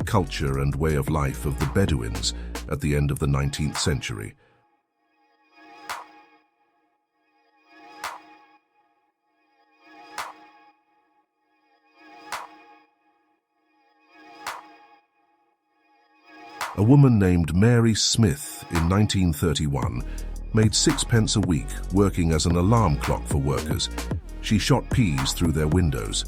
culture and way of life of the Bedouins at the end of the 19th century. A woman named Mary Smith in 1931 made 6 pence a week working as an alarm clock for workers. She shot peas through their windows.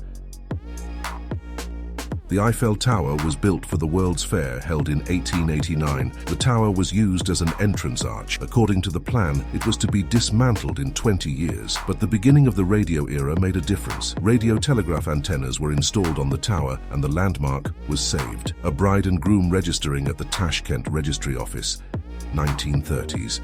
The Eiffel Tower was built for the World's Fair held in 1889. The tower was used as an entrance arch. According to the plan, it was to be dismantled in 20 years. But the beginning of the radio era made a difference. Radio telegraph antennas were installed on the tower and the landmark was saved. A bride and groom registering at the Tashkent Registry Office, 1930s.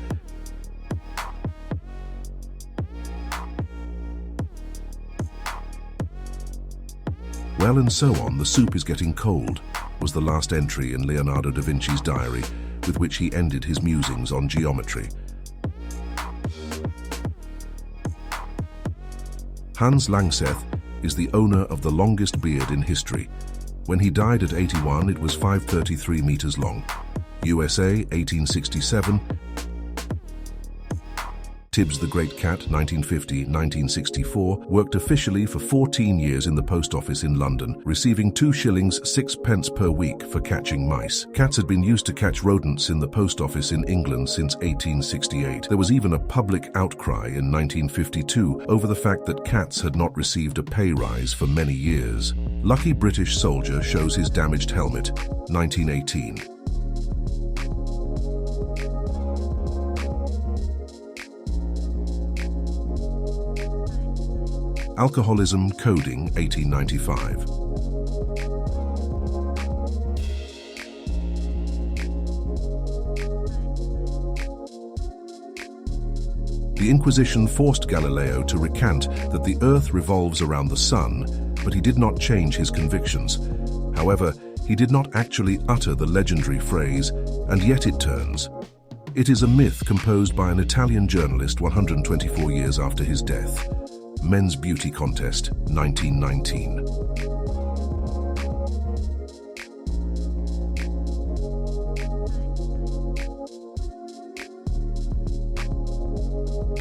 Well, and so on, the soup is getting cold, was the last entry in Leonardo da Vinci's diary, with which he ended his musings on geometry. Hans Langseth is the owner of the longest beard in history. When he died at 81, it was 533 meters long. USA, 1867. Tibbs the Great Cat, 1950-1964, worked officially for 14 years in the post office in London, receiving 2 shillings 6 pence per week for catching mice. Cats had been used to catch rodents in the post office in England since 1868. There was even a public outcry in 1952 over the fact that cats had not received a pay rise for many years. Lucky British soldier shows his damaged helmet, 1918. Alcoholism coding, 1895. The Inquisition forced Galileo to recant that the Earth revolves around the Sun, but he did not change his convictions. However, he did not actually utter the legendary phrase, and yet it turns. It is a myth composed by an Italian journalist 124 years after his death. Men's Beauty Contest, 1919.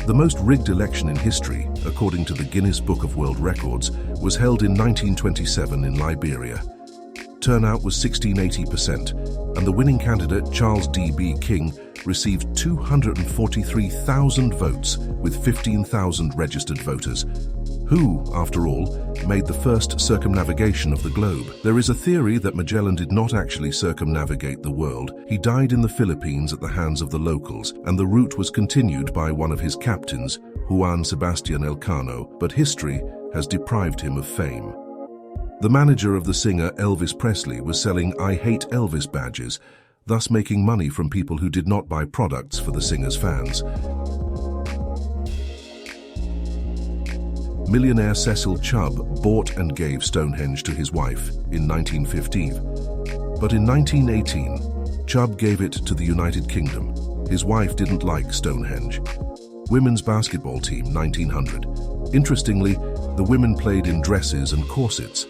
The most rigged election in history, according to the Guinness Book of World Records, was held in 1927 in Liberia. Turnout was 1680%, and the winning candidate, Charles D.B. King, received 243,000 votes with 15,000 registered voters, who, after all, made the first circumnavigation of the globe. There is a theory that Magellan did not actually circumnavigate the world. He died in the Philippines at the hands of the locals, and the route was continued by one of his captains, Juan Sebastian Elcano, but history has deprived him of fame. The manager of the singer Elvis Presley was selling I Hate Elvis badges, thus making money from people who did not buy products for the singer's fans. Millionaire Cecil Chubb bought and gave Stonehenge to his wife in 1915. But in 1918, Chubb gave it to the United Kingdom. His wife didn't like Stonehenge. Women's basketball team, 1900. Interestingly, the women played in dresses and corsets.